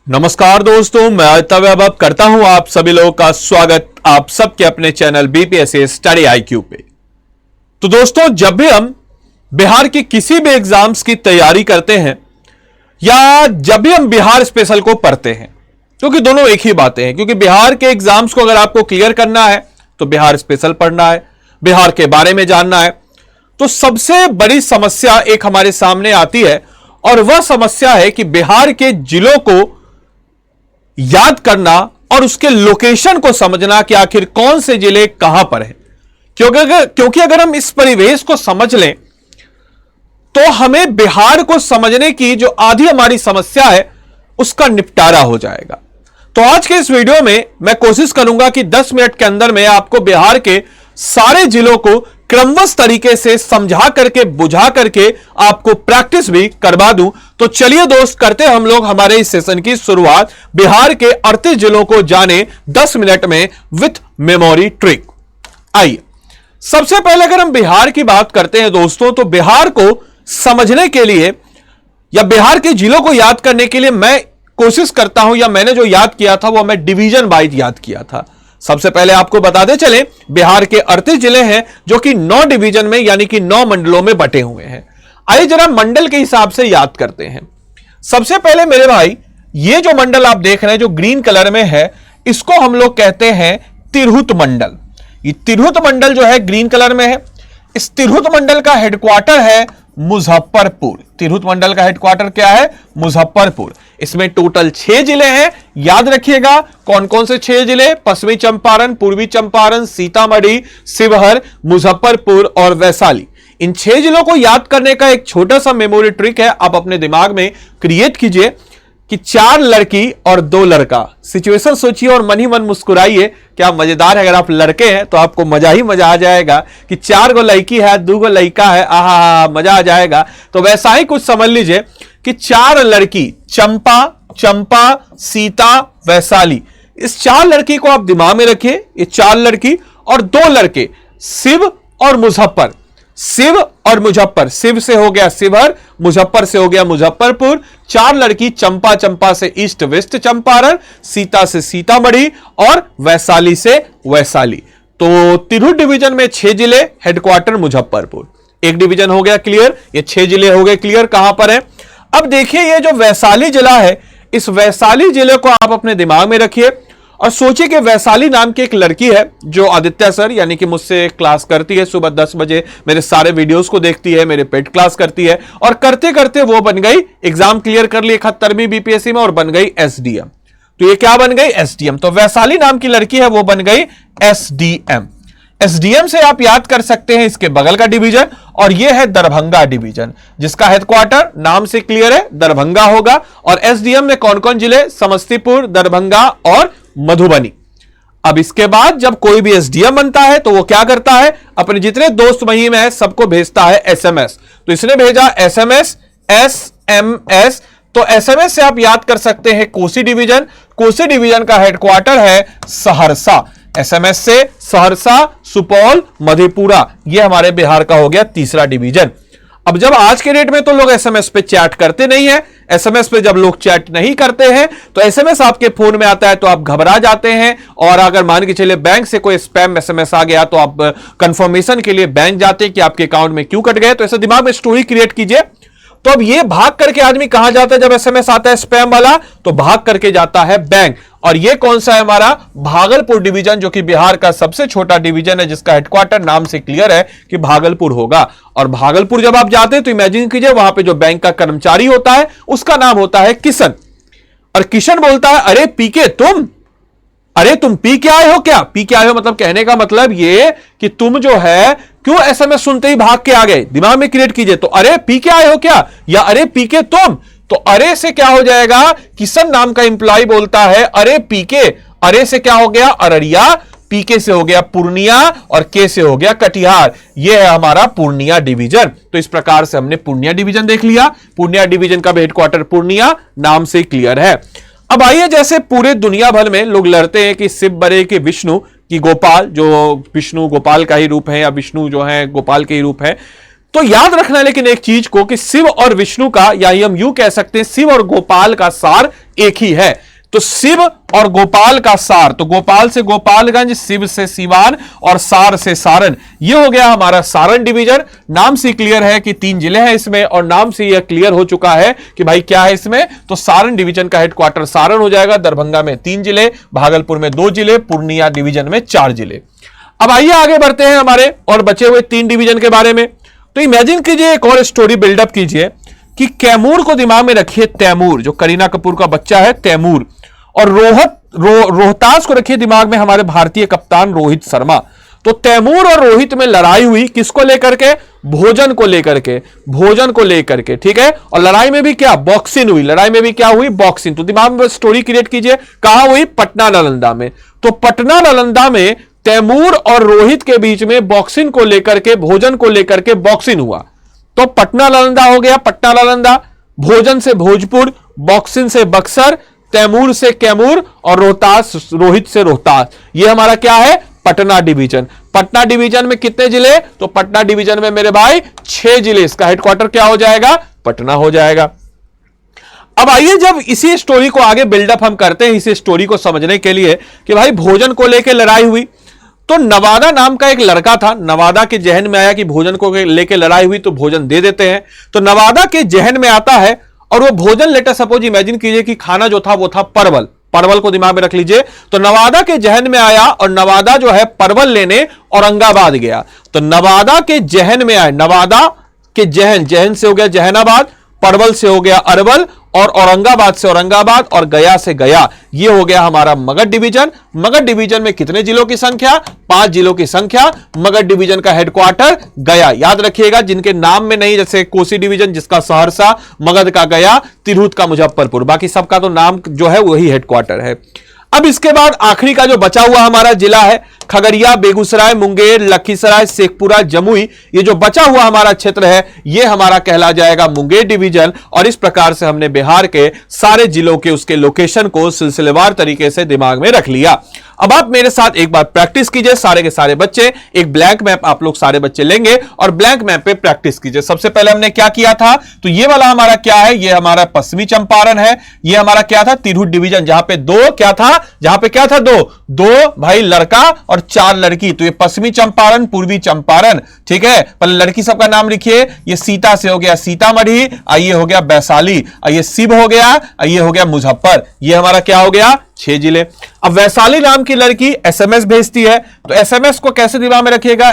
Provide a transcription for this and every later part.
नमस्कार दोस्तों, मैं आदित्य वैभव करता हूं आप सभी लोगों का स्वागत आप सबके अपने चैनल बीपीएससी स्टडी आईक्यू पे। तो दोस्तों, जब भी हम बिहार की किसी भी एग्जाम्स की तैयारी करते हैं या जब भी हम बिहार स्पेशल को पढ़ते हैं, क्योंकि दोनों एक ही बातें हैं, क्योंकि बिहार के एग्जाम्स को अगर आपको क्लियर करना है तो बिहार स्पेशल पढ़ना है, बिहार के बारे में जानना है। तो सबसे बड़ी समस्या एक हमारे सामने आती है और वह समस्या है कि बिहार के जिलों को याद करना और उसके लोकेशन को समझना कि आखिर कौन से जिले कहां पर है। क्योंकि अगर हम इस परिवेश को समझ लें तो हमें बिहार को समझने की जो आधी हमारी समस्या है उसका निपटारा हो जाएगा। तो आज के इस वीडियो में मैं कोशिश करूंगा कि 10 मिनट के अंदर में आपको बिहार के सारे जिलों को क्रमबद्ध तरीके से समझा करके बुझा करके आपको प्रैक्टिस भी करवा दूं। तो चलिए दोस्त, करते हम लोग हमारे इस सेशन की शुरुआत बिहार के 38 जिलों को जाने 10 मिनट में विथ मेमोरी ट्रिक। आइए, सबसे पहले अगर हम बिहार की बात करते हैं दोस्तों, तो बिहार को समझने के लिए या बिहार के जिलों को याद करने के लिए मैं कोशिश करता हूं, या मैंने जो याद किया था वो मैं डिवीजन वाइज याद किया था। सबसे पहले आपको बताते चले, बिहार के 38 जिले हैं जो कि 9 डिवीजन में यानी कि 9 मंडलों में बटे हुए हैं। आइए जरा मंडल के हिसाब से याद करते हैं। सबसे पहले मेरे भाई, ये जो मंडल आप देख रहे हैं जो ग्रीन कलर में है, इसको हम लोग कहते हैं तिरहुत मंडल। ये तिरहुत मंडल जो है ग्रीन कलर में है। इस तिरहुत मंडल का हेडक्वार्टर है मुजफ्फरपुर। तिरहुत मंडल का हेडक्वार्टर क्या है? मुजफ्फरपुर। इसमें टोटल 6 जिले हैं। याद रखिएगा कौन कौन से 6 जिले? पश्चिमी चंपारण, पूर्वी चंपारण, सीतामढ़ी, शिवहर, मुजफ्फरपुर और वैशाली। इन 6 जिलों को याद करने का एक छोटा सा मेमोरी ट्रिक है, आप अपने दिमाग में क्रिएट कीजिए कि 4 लड़की और 2 लड़का। सिचुएशन सोचिए और मन ही मन मुस्कुराइए। क्या मजेदार है। अगर आप लड़के हैं तो आपको मजा ही मजा आ जाएगा कि 4 गो लड़की है, 2 गो लड़का है, आहा मजा आ जाएगा। तो वैसा ही कुछ समझ लीजिए कि 4 लड़की, चंपा, सीता, वैशाली, इस 4 लड़की को आप दिमाग में रखिए। ये 4 लड़की और 2 लड़के, शिव और मुजफ्फर। शिव और मुजफ्फर, शिव से हो गया शिवहर, मुजफ्फर से हो गया मुजफ्फरपुर। 4 लड़की, चंपा से ईस्ट वेस्ट चंपारण, सीता से सीतामढ़ी और वैशाली से वैशाली। तो तिरहुत डिवीजन में 6 जिले, हेडक्वार्टर मुजफ्फरपुर। एक डिवीजन हो गया क्लियर, ये 6 जिले हो गए क्लियर। कहां पर है? अब देखिए, ये जो वैशाली जिला है, इस वैशाली जिले को आप अपने दिमाग में रखिए और सोचिए कि वैशाली नाम की एक लड़की है जो आदित्य सर यानी कि मुझसे क्लास करती है। सुबह 10 बजे मेरे सारे वीडियोस को देखती है, मेरे पेड क्लास करती है और करते करते वो बन गई, एग्जाम क्लियर कर ली 71वीं बीपीएससी में और बन गई एसडीएम। तो ये क्या बन गई? एसडीएम। तो वैशाली नाम की लड़की है, वो बन गई एसडीएम। एसडीएम से आप याद कर सकते हैं इसके बगल का डिवीजन, और यह है दरभंगा डिवीजन, जिसका हेडक्वार्टर नाम से क्लियर है, दरभंगा होगा। और एसडीएम में कौन कौन जिले? समस्तीपुर, दरभंगा और मधुबनी। अब इसके बाद जब कोई भी एसडीएम बनता है तो वो क्या करता है? अपने जितने दोस्त महीम है सबको भेजता है एसएमएस। तो इसने भेजा एसएमएस, एसएमएस। तो एसएमएस से आप याद कर सकते हैं कोसी डिवीजन। कोसी डिवीजन का हेडक्वार्टर है सहरसा। एसएमएस से सहरसा, सुपौल, मधेपुरा, यह हमारे बिहार का हो गया तीसरा डिवीजन। अब जब आज के डेट में तो लोग एसएमएस पे चैट करते नहीं है, एसएमएस पे जब लोग चैट नहीं करते हैं तो एसएमएस आपके फोन में आता है तो आप घबरा जाते हैं। और अगर मान के चलिए बैंक से कोई स्पैम एसएमएस आ गया तो आप कंफर्मेशन के लिए बैंक जाते हैं कि आपके अकाउंट में क्यों कट गए। तो ऐसे दिमाग में स्टोरी क्रिएट कीजिए। तो अब ये भाग करके आदमी कहां जाता है जब एसएमएस आता है स्पैम वाला? तो भाग करके जाता है बैंक। और ये कौन सा है? हमारा भागलपुर डिवीजन, जो कि बिहार का सबसे छोटा डिवीजन है, जिसका हेडक्वार्टर नाम से क्लियर है कि भागलपुर होगा। और भागलपुर जब आप जाते हैं तो इमेजिन कीजिए वहां पे जो बैंक का कर्मचारी होता है उसका नाम होता है किशन। और किशन बोलता है, अरे पीके तुम पी के आए हो क्या? पी के आए हो मतलब कहने का मतलब ये कि तुम जो है क्यों एसएमएस सुनते ही भाग के आ गए? दिमाग में क्रिएट कीजिए। तो अरे पी के आए हो क्या, या अरे पी के तुम। तो अरे से क्या हो जाएगा? किशन नाम का इंप्लॉय बोलता है अरे पीके। अरे से क्या हो गया? अररिया। पीके से हो गया पूर्णिया और के से हो गया कटिहार। यह है हमारा पूर्णिया डिवीजन। तो इस प्रकार से हमने पूर्णिया डिवीजन देख लिया। पूर्णिया डिवीजन का हेडक्वार्टर पूर्णिया नाम से क्लियर है। अब आइए, जैसे पूरे दुनिया भर में लोग लड़ते हैं कि शिव बरे कि विष्णु की गोपाल, जो विष्णु गोपाल का ही रूप है या विष्णु जो है गोपाल के ही रूप है, तो याद रखना लेकिन एक चीज को कि शिव और विष्णु का, या हम यूं कह सकते हैं शिव और गोपाल का सार एक ही है। तो शिव और गोपाल का सार, तो गोपाल से गोपालगंज, शिव से सिवान और सार से सारण, यह हो गया हमारा सारण डिवीजन। नाम से क्लियर है कि 3 जिले हैं इसमें, और नाम से यह क्लियर हो चुका है कि भाई क्या है इसमें, तो सारण डिवीजन का हेडक्वार्टर सारण हो जाएगा। दरभंगा में 3 जिले, भागलपुर में 2 जिले, पूर्णिया डिवीजन में 4 जिले। अब आइए आगे बढ़ते हैं हमारे और बचे हुए 3 डिवीजन के बारे में। तो इमेजिन कीजिए, एक और स्टोरी बिल्डअप कीजिए कि कैमूर को दिमाग में रखिए, तैमूर जो करीना कपूर का बच्चा है तैमूर, और रोहतास को रखिए दिमाग में, हमारे भारतीय कप्तान रोहित शर्मा। तो तैमूर और रोहित में लड़ाई हुई, किसको लेकर के, भोजन को लेकर के, भोजन को लेकर के, ठीक है। और लड़ाई में भी क्या, बॉक्सिंग हुई, लड़ाई में भी क्या हुई, बॉक्सिंग। तो दिमाग में स्टोरी क्रिएट कीजिए, कहां हुई, पटना नालंदा में। तो पटना नालंदा में तैमूर और रोहित के बीच में बॉक्सिंग को लेकर के, भोजन को लेकर के बॉक्सिंग हुआ। तो पटना नालंदा हो गया, पटना नालंदा, भोजन से भोजपुर, बॉक्सिंग से बक्सर, तैमूर से कैमूर, और रोहतास, रोहित से रोहतास। यह हमारा क्या है, पटना डिवीजन। पटना डिवीजन में कितने जिले, तो पटना डिवीजन में मेरे भाई 6 जिले। इसका हेडक्वार्टर क्या हो जाएगा, पटना हो जाएगा। अब आइए, जब इसी स्टोरी को आगे बिल्डअप हम करते हैं, इसी स्टोरी को समझने के लिए कि भाई भोजन को लेकर लड़ाई हुई, तो नवादा नाम का एक लड़का था, नवादा के जहन में आया कि भोजन को लेकर लड़ाई हुई तो भोजन दे देते हैं। तो नवादा के जहन में आता है, और वो भोजन लेटर, सपोज इमेजिन कीजिए कि खाना जो था वो था परवल, परवल को दिमाग में रख लीजिए। तो नवादा के जहन में आया, और नवादा जो है परवल लेने औरंगाबाद गया। तो नवादा के जहन में आए, नवादा के जहन, जहन से हो गया जहानाबाद, परवल से हो गया अरवल, और औरंगाबाद से औरंगाबाद, और गया से गया। यह हो गया हमारा मगध डिवीजन। मगध डिवीजन में कितने जिलों की संख्या, 5 जिलों की संख्या। मगध डिवीजन का हेडक्वार्टर गया, याद रखिएगा, जिनके नाम में नहीं, जैसे कोसी डिवीजन जिसका सहरसा, मगध का गया, तिरहुत का मुजफ्फरपुर, बाकी सबका तो नाम जो है वही हेडक्वार्टर है। अब इसके बाद आखिरी का जो बचा हुआ हमारा जिला है, खगड़िया, बेगूसराय, मुंगेर, लखीसराय, शेखपुरा, जमुई, ये जो बचा हुआ हमारा क्षेत्र है, ये हमारा कहला जाएगा मुंगेर डिवीजन। और इस प्रकार से हमने बिहार के सारे जिलों के उसके लोकेशन को सिलसिलेवार तरीके से दिमाग में रख लिया। अब आप मेरे साथ एक बार प्रैक्टिस कीजिए, सारे के सारे बच्चे। एक ब्लैंक मैप आप लोग सारे बच्चे लेंगे और ब्लैंक मैप पे प्रैक्टिस कीजिए। सबसे पहले हमने क्या किया था, तो ये वाला हमारा क्या है, ये हमारा पश्चिमी चंपारण है। ये हमारा क्या था, तिरहुत डिवीजन, जहां पे 2 क्या था, जहां पे क्या था, 2 भाई लड़का और 4 लड़की। तो ये पश्चिमी चंपारण, पूर्वी चंपारण, ठीक है। पर लड़की सबका नाम लिखिए, ये सीता से हो गया सीतामढ़ी, ये हो गया वैशाली, ये शिव हो गया, ये हो गया मुजफ्फर। ये हमारा क्या हो गया, 6 जिले। अब वैशाली नाम की लड़की एसएमएस भेजती है, तो एसएमएस को कैसे दिमाग में रखिएगा,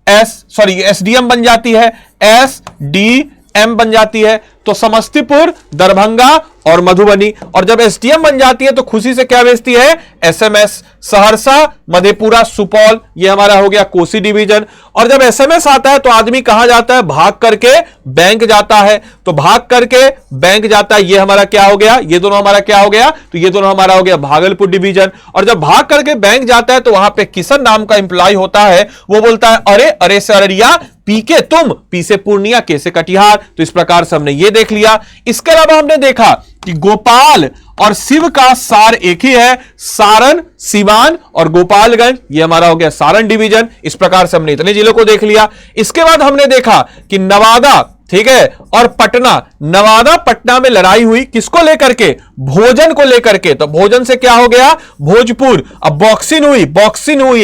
एसडीएम बन जाती है, एसडीएम बन जाती है। तो समस्तीपुर, दरभंगा और मधुबनी। और जब एसडीएम बन जाती है तो खुशी से क्या भेजती है, एसएमएस। सहरसा, मधेपुरा, सुपौल, ये हमारा हो गया कोसी डिवीजन। और जब एसएमएस आता है तो आदमी कहां जाता है, भाग करके बैंक जाता है। तो भाग करके बैंक जाता है, ये हमारा क्या हो गया, ये दोनों हमारा क्या हो गया, तो ये दोनों हमारा हो गया भागलपुर डिवीजन। और जब भाग करके बैंक जाता है तो वहां पे किशन नाम का एम्प्लॉय होता है, वो बोलता है अरे अरे से अररिया, पी के तुम, पी से पूर्णिया, के से कटिहार। तो इस प्रकार से हमने ये देख लिया। इसके अलावा हमने देखा कि गोपाल और शिव का सार एक ही है, सारण, सिवान और गोपालगंज, ये हमारा हो गया सारण डिवीजन। इस प्रकार से हमने इतने जिलों को देख लिया। इसके बाद हमने देखा कि नवादा, ठीक है, और पटना, नवादा पटना में लड़ाई हुई, किसको लेकर के, भोजन को लेकर के। तो भोजन से क्या हो गया, भोजपुर। अब बॉक्सिंग हुई,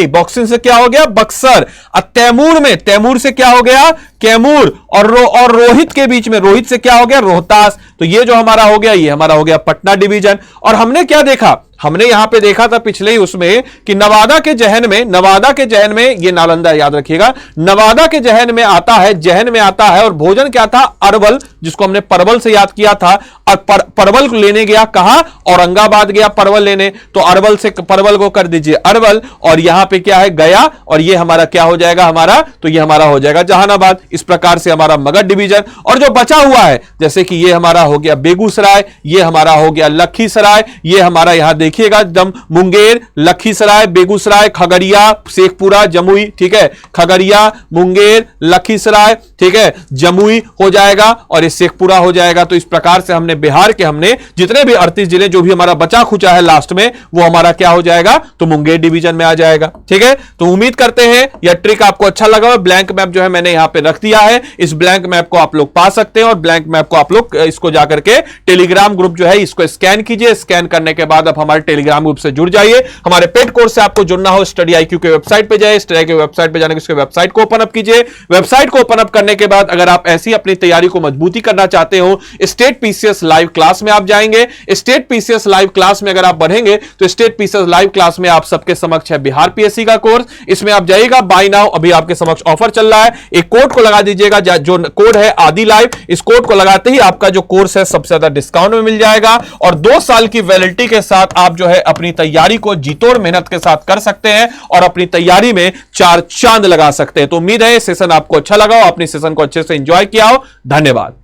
बॉक्सिंग से क्या हो गया, बक्सर। अब तैमूर में, तैमूर से क्या हो गया, कैमूर। और रोहित के बीच में, रोहित से क्या हो गया, रोहतास। तो ये जो हमारा हो गया, ये हमारा हो गया पटना डिवीजन। और हमने क्या देखा, हमने यहां पे देखा था पिछले ही उसमें कि नवादा के जहन में ये नालंदा, याद रखिएगा, नवादा के जहन में आता है। और भोजन क्या था, अरवल, जिसको हमने परवल से याद किया था। और परवल को लेने गया कहां, औरंगाबाद गया परवल लेने। तो अरवल से परवल को कर दीजिए अरवल, और यहां पे क्या है, गया। और ये हमारा क्या हो जाएगा, हमारा, तो ये हमारा हो जाएगा जहानाबाद। इस प्रकार से हमारा मगध डिवीजन। और जो बचा हुआ है, जैसे कि ये हमारा हो गया बेगूसराय, ये हमारा हो गया लखीसराय, ये हमारा यहां देखिएगा एकदम मुंगेर, लखीसराय, बेगूसराय, खगड़िया, शेखपुरा, जमुई, ठीक है, खगड़िया, मुंगेर, लखीसराय, ठीक है, जमुई हो जाएगा और ये शेखपुरा हो जाएगा। तो इस प्रकार से हमने बिहार के हमने जितने भी 38 जिले जो भी हमारा बचा खुचा है लास्ट में वो हमारा क्या हो जाएगा, तो मुंगेर डिवीजन में आ जाएगा। ठीक है, तो उम्मीद करते हैं यह ट्रिक आपको अच्छा लगा। ब्लैंक मैप जो है मैंने यहां पे रख दिया है, इस ब्लैंक मैप को आप लोग पा सकते हैं और ब्लैंक मैप को आप लोग इसको जाकर के टेलीग्राम ग्रुप जो है इसको स्कैन कीजिए। स्कैन करने के बाद आप हमारे टेलीग्राम ग्रुप से जुड़ जाइए। हमारे पेड कोर्स से आपको जुड़ना हो स्टडी IQ के वेबसाइट पे जाइए, स्टडी IQ के वेबसाइट पे जाने के उसके वेबसाइट को ओपन अप कीजिए। वेबसाइट को ओपन अप करने के बाद अगर आप ऐसी अपनी तैयारी को मजबूती करना चाहते हो, स्टेट PCS लाइव क्लास में आप जाएंगे। स्टेट PCS लाइव क्लास में अगर आप बढ़ेंगे तो स्टेट PCS लाइव क्लास में आप सबके समक्ष है बिहार PSC का कोर्स। इसमें आप जाइएगा, बाय नाउ, अभी आपके समक्ष ऑफर चल रहा है, एक कोड को लगा दीजिएगा जो कोड है आदि लाइव। इस कोड को लगाते ही आपका जो कोर्स है सबसे ज्यादा डिस्काउंट में मिल जाएगा और 2 साल की वैलिडिटी के साथ आप जो है अपनी तैयारी को जीतोड़ मेहनत के साथ कर सकते हैं और अपनी तैयारी में 4 चांद लगा सकते हैं। तो उम्मीद है सेशन आपको अच्छा लगा हो, अपनी सेशन को अच्छे से एंजॉय किया हो। धन्यवाद।